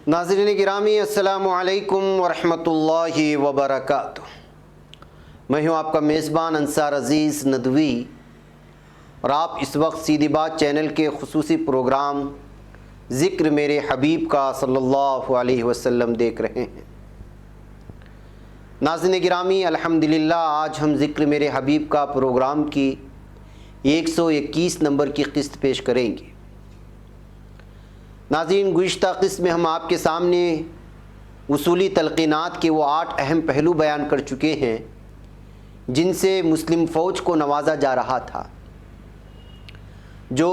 ناظرین گرامی، السلام علیکم ورحمۃ اللہ وبرکاتہ۔ میں ہوں آپ کا میزبان انصار عزیز ندوی، اور آپ اس وقت سیدھی بات چینل کے خصوصی پروگرام ذکر میرے حبیب کا صلی اللہ علیہ وسلم دیکھ رہے ہیں۔ ناظرین گرامی، الحمدللہ آج ہم ذکر میرے حبیب کا پروگرام کی 121 نمبر کی قسط پیش کریں گے۔ ناظرین، گزشتہ قسط میں ہم آپ کے سامنے اصولی تلقینات کے وہ 8 اہم پہلو بیان کر چکے ہیں جن سے مسلم فوج کو نوازا جا رہا تھا، جو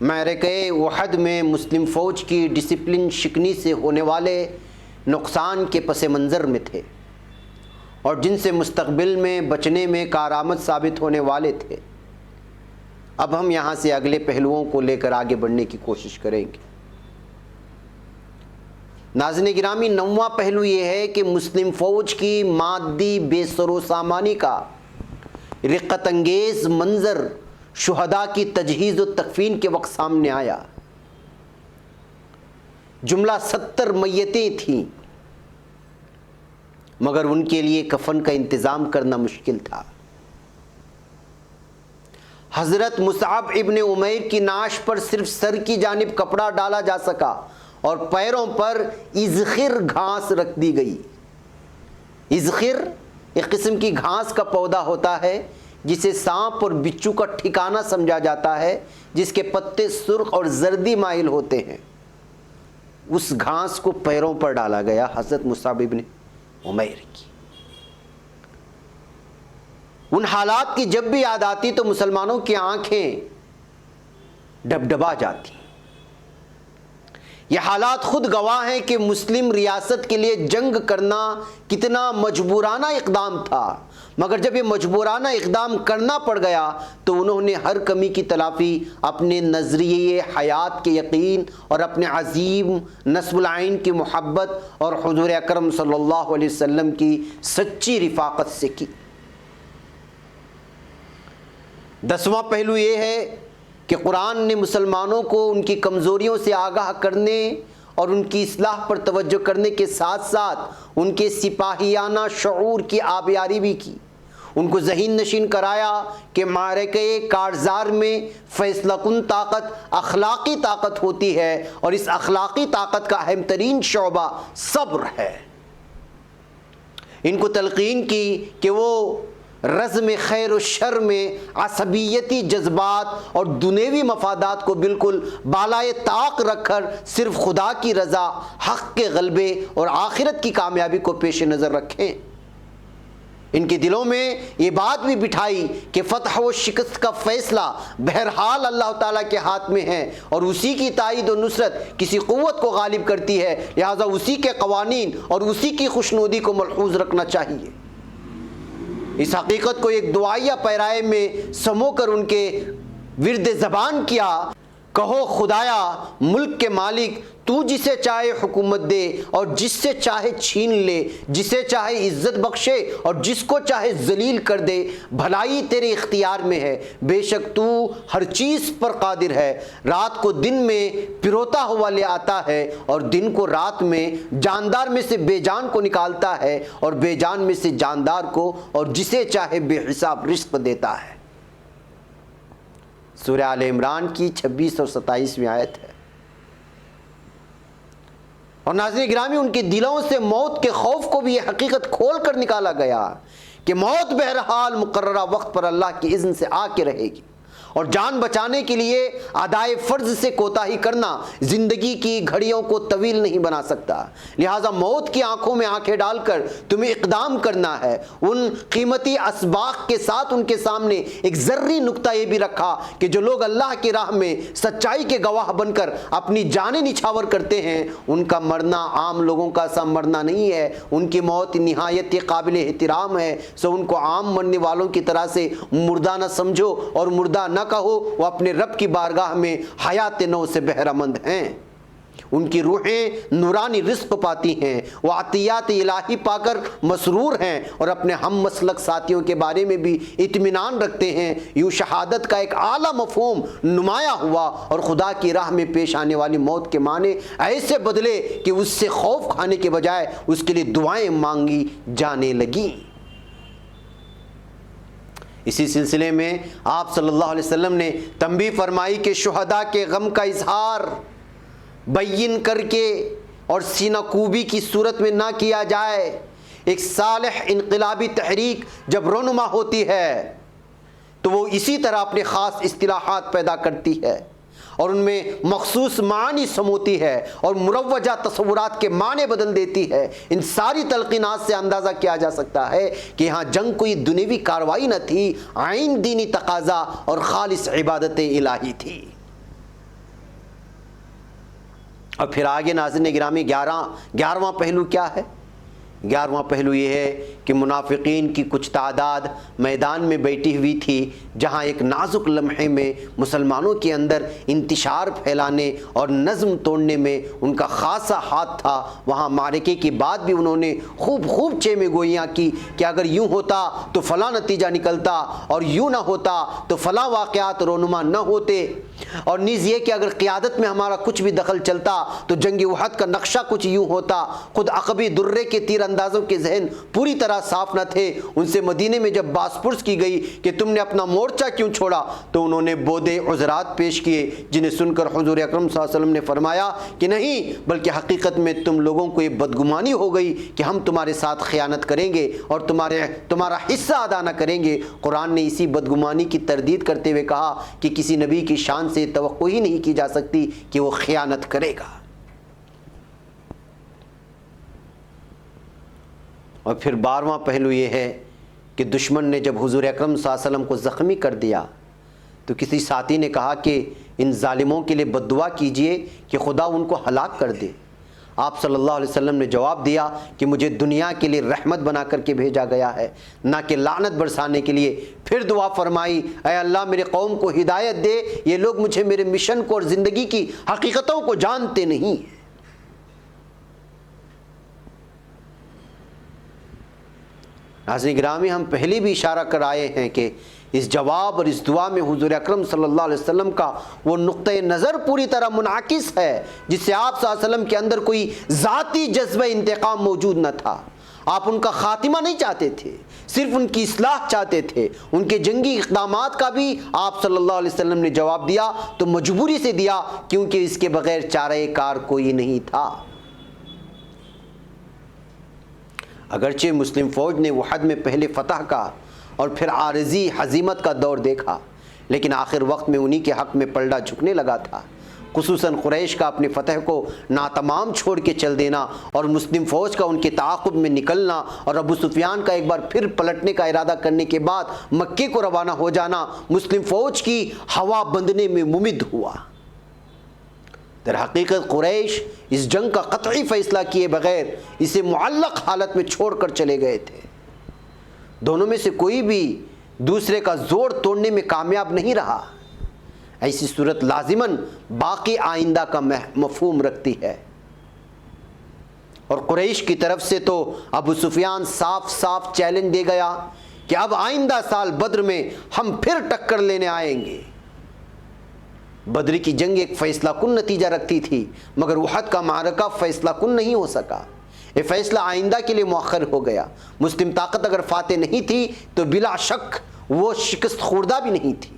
معرکہ احد میں مسلم فوج کی ڈسپلن شکنی سے ہونے والے نقصان کے پس منظر میں تھے، اور جن سے مستقبل میں بچنے میں کارآمد ثابت ہونے والے تھے۔ اب ہم یہاں سے اگلے پہلوؤں کو لے کر آگے بڑھنے کی کوشش کریں گے۔ ناظرین گرامی، 9واں پہلو یہ ہے کہ مسلم فوج کی مادی بے سر و سامانی کا رقت انگیز منظر شہداء کی تجہیز و تکفین کے وقت سامنے آیا۔ جملہ 70 میتیں تھیں، مگر ان کے لیے کفن کا انتظام کرنا مشکل تھا۔ حضرت مصعب ابن عمیر کی نعش پر صرف سر کی جانب کپڑا ڈالا جا سکا اور پیروں پر ازخر گھاس رکھ دی گئی۔ ازخر ایک قسم کی گھاس کا پودا ہوتا ہے جسے سانپ اور بچھو کا ٹھکانہ سمجھا جاتا ہے، جس کے پتے سرخ اور زردی مائل ہوتے ہیں۔ اس گھاس کو پیروں پر ڈالا گیا حضرت مصعب ابن عمیر کی۔ ان حالات کی جب بھی یاد آتی تو مسلمانوں کی آنکھیں ڈبڈبا جاتی۔ یہ حالات خود گواہ ہیں کہ مسلم ریاست کے لیے جنگ کرنا کتنا مجبورانہ اقدام تھا، مگر جب یہ مجبورانہ اقدام کرنا پڑ گیا تو انہوں نے ہر کمی کی تلافی اپنے نظریے حیات کے یقین اور اپنے عظیم نصب العین کی محبت اور حضور اکرم صلی اللہ علیہ وسلم کی سچی رفاقت سے کی۔ 10واں پہلو یہ ہے کہ قرآن نے مسلمانوں کو ان کی کمزوریوں سے آگاہ کرنے اور ان کی اصلاح پر توجہ کرنے کے ساتھ ساتھ ان کے سپاہیانہ شعور کی آبیاری بھی کی۔ ان کو ذہین نشین کرایا کہ معرکہ کارزار میں فیصلہ کن طاقت اخلاقی طاقت ہوتی ہے، اور اس اخلاقی طاقت کا اہم ترین شعبہ صبر ہے۔ ان کو تلقین کی کہ وہ رزم خیر و شر میں عصبیتی جذبات اور دنیوی مفادات کو بالکل بالائے طاق رکھ کر صرف خدا کی رضا، حق کے غلبے اور آخرت کی کامیابی کو پیش نظر رکھیں۔ ان کے دلوں میں یہ بات بھی بٹھائی کہ فتح و شکست کا فیصلہ بہرحال اللہ تعالیٰ کے ہاتھ میں ہے، اور اسی کی تائید و نصرت کسی قوت کو غالب کرتی ہے، لہذا اسی کے قوانین اور اسی کی خوشنودی کو ملحوظ رکھنا چاہیے۔ اس حقیقت کو ایک دعائیہ پیرائے میں سمو کر ان کے ورد زبان کیا، کہو خدایا ملک کے مالک تو جسے چاہے حکومت دے اور جس سے چاہے چھین لے، جسے چاہے عزت بخشے اور جس کو چاہے ذلیل کر دے، بھلائی تیرے اختیار میں ہے، بے شک تو ہر چیز پر قادر ہے۔ رات کو دن میں پروتا ہوا لے آتا ہے، اور دن کو رات میں، جاندار میں سے بے جان کو نکالتا ہے اور بے جان میں سے جاندار کو، اور جسے چاہے بے حساب رزق دیتا ہے۔ سورہ آل عمران کی 26 اور 27ویں آیت ہے۔ اور ناظرین گرامی، ان کے دلوں سے موت کے خوف کو بھی یہ حقیقت کھول کر نکالا گیا کہ موت بہرحال مقررہ وقت پر اللہ کی اذن سے آ کے رہے گی، اور جان بچانے کے لیے ادائے فرض سے کوتاہی کرنا زندگی کی گھڑیوں کو طویل نہیں بنا سکتا۔ لہٰذا موت کی آنکھوں میں آنکھیں ڈال کر تمہیں اقدام کرنا ہے۔ ان قیمتی اسباق کے ساتھ ان کے سامنے ایک ذری نقطہ یہ بھی رکھا کہ جو لوگ اللہ کی راہ میں سچائی کے گواہ بن کر اپنی جانیں نچھاور کرتے ہیں، ان کا مرنا عام لوگوں کا سا مرنا نہیں ہے، ان کی موت نہایت قابل احترام ہے۔ سو ان کو عام مرنے والوں کی طرح سے مردہ نہ سمجھو اور مردہ نہ کہو، وہ اپنے رب کی بارگاہ میں حیات نو سے بہرہ مند ہیں۔ ان کی روحیں نورانی رزق پاتی ہیں، وہ عطیات الہی پا کر مسرور ہیں اور اپنے ہم مسلک ساتھیوں کے بارے میں بھی اطمینان رکھتے ہیں۔ یوں شہادت کا ایک اعلیٰ مفہوم نمایاں ہوا اور خدا کی راہ میں پیش آنے والی موت کے معنی ایسے بدلے کہ اس سے خوف کھانے کے بجائے اس کے لیے دعائیں مانگی جانے لگیں۔ اسی سلسلے میں آپ صلی اللہ علیہ وسلم نے تنبیہ فرمائی کہ شہداء کے غم کا اظہار بین کر کے اور سینہ کوبی کی صورت میں نہ کیا جائے۔ ایک صالح انقلابی تحریک جب رونما ہوتی ہے تو وہ اسی طرح اپنے خاص اصطلاحات پیدا کرتی ہے اور ان میں مخصوص معنی سموتی ہے اور مروجہ تصورات کے معنی بدل دیتی ہے۔ ان ساری تلقینات سے اندازہ کیا جا سکتا ہے کہ یہاں جنگ کوئی دنیوی کاروائی نہ تھی، عین دینی تقاضا اور خالص عبادت الہی تھی۔ اور پھر آگے ناظرین گرامی 11واں پہلو کیا ہے؟ 11واں پہلو یہ ہے کہ منافقین کی کچھ تعداد میدان میں بیٹھی ہوئی تھی، جہاں ایک نازک لمحے میں مسلمانوں کے اندر انتشار پھیلانے اور نظم توڑنے میں ان کا خاصا ہاتھ تھا۔ وہاں معرکے کے بعد بھی انہوں نے خوب چیمے گوئیاں کی کہ اگر یوں ہوتا تو فلاں نتیجہ نکلتا اور یوں نہ ہوتا تو فلاں واقعات رونما نہ ہوتے، اور نیز یہ کہ اگر قیادت میں ہمارا کچھ بھی دخل چلتا تو جنگ احد کا نقشہ کچھ یوں ہوتا۔ خود عقبی درے کے تیر اندازوں کے ذہن پوری طرح صاف نہ تھے۔ ان سے مدینے میں جب باس پرس کی گئی کہ تم نے اپنا مورچہ کیوں چھوڑا تو انہوں نے بودے عذرات پیش کیے، جنہیں سن کر حضور اکرم صلی اللہ علیہ وسلم نے فرمایا کہ نہیں، بلکہ حقیقت میں تم لوگوں کو یہ بدگمانی ہو گئی کہ ہم تمہارے ساتھ خیانت کریں گے اور تمہارا حصہ ادا نہ کریں گے۔ قرآن نے اسی بدگمانی کی تردید کرتے ہوئے کہا کہ کسی نبی کی شان سے توقع ہی نہیں کی جا سکتی کہ وہ خیانت کرے گا۔ اور پھر 12واں پہلو یہ ہے کہ دشمن نے جب حضور اکرم صلی اللہ علیہ وسلم کو زخمی کر دیا تو کسی ساتھی نے کہا کہ ان ظالموں کے لیے بد دعا کیجئے کہ خدا ان کو ہلاک کر دے۔ آپ صلی اللہ علیہ وسلم نے جواب دیا کہ مجھے دنیا کے لیے رحمت بنا کر کے بھیجا گیا ہے، نہ کہ لعنت برسانے کے لیے۔ پھر دعا فرمائی، اے اللہ میرے قوم کو ہدایت دے، یہ لوگ مجھے میرے مشن کو اور زندگی کی حقیقتوں کو جانتے نہیں۔ ناظرین گرامی، ہم پہلے بھی اشارہ کر آئے ہیں کہ اس جواب اور اس دعا میں حضور اکرم صلی اللہ علیہ وسلم کا وہ نقطۂ نظر پوری طرح منعکس ہے جس سے آپ صلی اللہ علیہ وسلم کے اندر کوئی ذاتی جذبہ انتقام موجود نہ تھا۔ آپ ان کا خاتمہ نہیں چاہتے تھے، صرف ان کی اصلاح چاہتے تھے۔ ان کے جنگی اقدامات کا بھی آپ صلی اللہ علیہ وسلم نے جواب دیا تو مجبوری سے دیا، کیونکہ اس کے بغیر چارہ کار کوئی نہیں تھا۔ اگرچہ مسلم فوج نے احد میں پہلے فتح کا اور پھر عارضی ہزیمت کا دور دیکھا، لیکن آخر وقت میں انہی کے حق میں پلڑا جھکنے لگا تھا، خصوصاً قریش کا اپنی فتح کو ناتمام چھوڑ کے چل دینا اور مسلم فوج کا ان کے تعاقب میں نکلنا اور ابو سفیان کا ایک بار پھر پلٹنے کا ارادہ کرنے کے بعد مکے کو روانہ ہو جانا مسلم فوج کی ہوا بندنے میں ممد ہوا۔ در حقیقت قریش اس جنگ کا قطعی فیصلہ کیے بغیر اسے معلق حالت میں چھوڑ کر چلے گئے تھے۔ دونوں میں سے کوئی بھی دوسرے کا زور توڑنے میں کامیاب نہیں رہا۔ ایسی صورت لازماً باقی آئندہ کا مفہوم رکھتی ہے، اور قریش کی طرف سے تو ابو سفیان صاف چیلنج دے گیا کہ اب آئندہ سال بدر میں ہم پھر ٹکر لینے آئیں گے۔ بدر کی جنگ ایک فیصلہ کن نتیجہ رکھتی تھی، مگر احد کا معرکہ فیصلہ کن نہیں ہو سکا۔ یہ فیصلہ آئندہ کے لیے مؤخر ہو گیا۔ مسلم طاقت اگر فاتح نہیں تھی تو بلا شک وہ شکست خوردہ بھی نہیں تھی،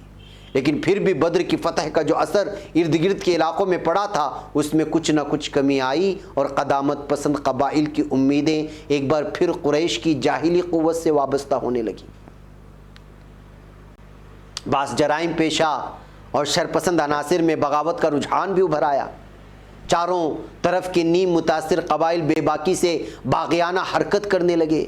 لیکن پھر بھی بدر کی فتح کا جو اثر ارد گرد کے علاقوں میں پڑا تھا اس میں کچھ نہ کچھ کمی آئی، اور قدامت پسند قبائل کی امیدیں ایک بار پھر قریش کی جاہلی قوت سے وابستہ ہونے لگیں۔ بعض جرائم پیشہ اور شرپسند عناصر میں بغاوت کا رجحان بھی ابھر آیا۔ چاروں طرف کے نیم متاثر قبائل بے باکی سے باغیانہ حرکت کرنے لگے۔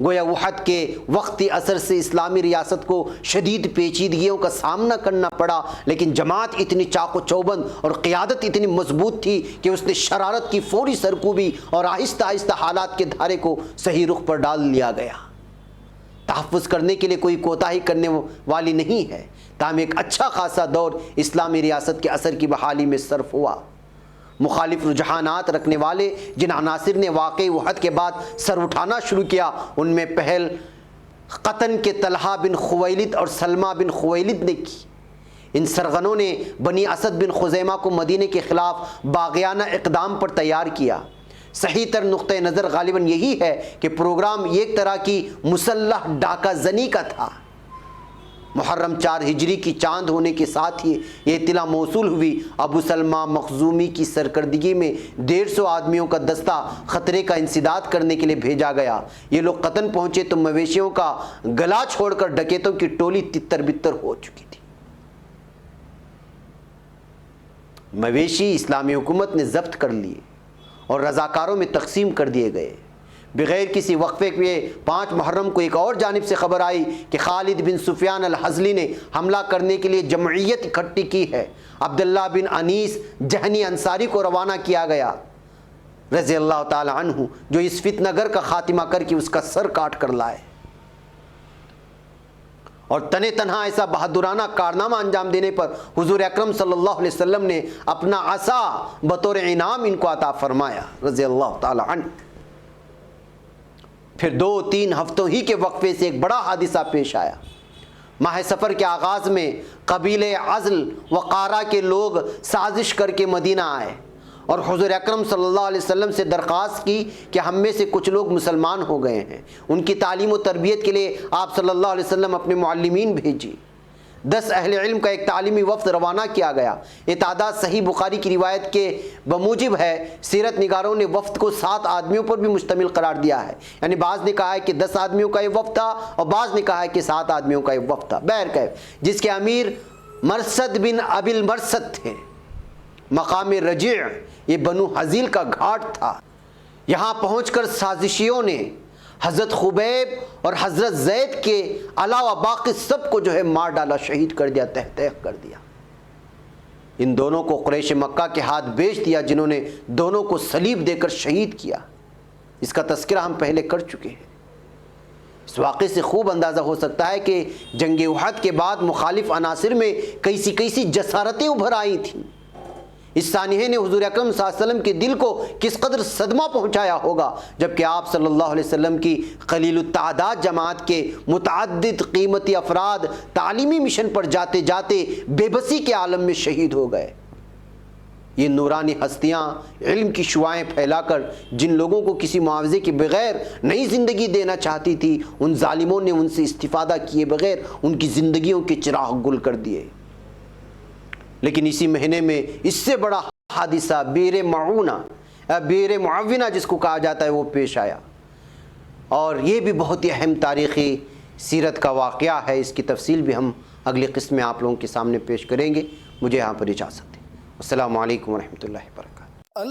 گویا وحد کے وقتی اثر سے اسلامی ریاست کو شدید پیچیدگیوں کا سامنا کرنا پڑا، لیکن جماعت اتنی چاق و چوبند اور قیادت اتنی مضبوط تھی کہ اس نے شرارت کی فوری سرکوبی اور آہستہ آہستہ حالات کے دھارے کو صحیح رخ پر ڈال لیا گیا۔ تحفظ کرنے کے لیے کوئی کوتاہی کرنے والی نہیں ہے، تاہم ایک اچھا خاصا دور اسلامی ریاست کے اثر کی بحالی میں صرف ہوا۔ مخالف رجحانات رکھنے والے جن عناصر نے واقعی وحد کے بعد سر اٹھانا شروع کیا، ان میں پہل قطن کے طلحہ بن خویلد اور سلمہ بن خویلد نے کی۔ ان سرغنوں نے بنی اسد بن خزیمہ کو مدینے کے خلاف باغیانہ اقدام پر تیار کیا۔ صحیح تر نقطہ نظر غالباً یہی ہے کہ پروگرام ایک طرح کی مسلح ڈاکہ زنی کا تھا۔ محرم 4 ہجری کی چاند ہونے کے ساتھ ہی یہ اطلاع موصول ہوئی، ابو سلمہ مخزومی کی سرکردگی میں 150 آدمیوں کا دستہ خطرے کا انسداد کرنے کے لیے بھیجا گیا۔ یہ لوگ قطن پہنچے تو مویشیوں کا گلا چھوڑ کر ڈکیتوں کی ٹولی تتر بتر ہو چکی تھی۔ مویشی اسلامی حکومت نے ضبط کر لیے اور رضاکاروں میں تقسیم کر دیے گئے۔ بغیر کسی وقفے کے 5 محرم کو ایک اور جانب سے خبر آئی کہ خالد بن سفیان الحزلی نے حملہ کرنے کے لیے جمعیت اکٹھی کی ہے۔ عبداللہ بن انیس جہنی انصاری کو روانہ کیا گیا رضی اللہ تعالی عنہ، جو اس فتنہ گر کا خاتمہ کر کے اس کا سر کاٹ کر لائے اور تنے تنہا ایسا بہادرانہ کارنامہ انجام دینے پر حضور اکرم صلی اللہ علیہ وسلم نے اپنا عصا بطور انعام ان کو عطا فرمایا رضی اللہ تعالی عنہ۔ پھر 2-3 ہفتوں ہی کے وقفے سے ایک بڑا حادثہ پیش آیا۔ ماہ سفر کے آغاز میں قبیلے عزل و قارا کے لوگ سازش کر کے مدینہ آئے اور حضور اکرم صلی اللہ علیہ وسلم سے درخواست کی کہ ہم میں سے کچھ لوگ مسلمان ہو گئے ہیں۔ ان کی تعلیم و تربیت کے لیے آپ صلی اللہ علیہ وسلم اپنے معلمین بھیجی۔ 10 اہل علم کا ایک تعلیمی وفد روانہ کیا گیا۔ یہ تعداد صحیح بخاری کی روایت کے بموجب ہے۔ سیرت نگاروں نے وفد کو 7 آدمیوں پر بھی مشتمل قرار دیا ہے، یعنی بعض نے کہا ہے کہ 10 آدمیوں کا یہ وفد تھا اور بعض نے کہا ہے کہ 7 آدمیوں کا یہ وفد تھا۔ بہرکیف جس کے امیر مرثد بن ابی المرثد تھے۔ مقام رجیع یہ بنو حزیل کا گھاٹ تھا۔ یہاں پہنچ کر سازشیوں نے حضرت خبیب اور حضرت زید کے علاوہ باقی سب کو جو ہے مار ڈالا، شہید کر دیا، تہ تہ کر دیا۔ ان دونوں کو قریش مکہ کے ہاتھ بیچ دیا، جنہوں نے دونوں کو صلیب دے کر شہید کیا۔ اس کا تذکرہ ہم پہلے کر چکے ہیں۔ اس واقعے سے خوب اندازہ ہو سکتا ہے کہ جنگ احد کے بعد مخالف عناصر میں کیسی جسارتیں ابھر آئی تھیں۔ اس سانحے نے حضور اکرم صلی اللہ علیہ وسلم کے دل کو کس قدر صدمہ پہنچایا ہوگا، جبکہ آپ صلی اللہ علیہ وسلم کی قلیل التعداد جماعت کے متعدد قیمتی افراد تعلیمی مشن پر جاتے جاتے بے بسی کے عالم میں شہید ہو گئے۔ یہ نورانی ہستیاں علم کی شعاعیں پھیلا کر جن لوگوں کو کسی معاوضے کے بغیر نئی زندگی دینا چاہتی تھی، ان ظالموں نے ان سے استفادہ کیے بغیر ان کی زندگیوں کے چراغ گل کر دیے۔ لیکن اسی مہینے میں اس سے بڑا حادثہ بئر معونہ جس کو کہا جاتا ہے وہ پیش آیا، اور یہ بھی بہت ہی اہم تاریخی سیرت کا واقعہ ہے۔ اس کی تفصیل بھی ہم اگلی قسط میں آپ لوگوں کے سامنے پیش کریں گے۔ مجھے یہاں پر اجازت دیں۔ السلام علیکم ورحمۃ اللہ وبرکاتہ۔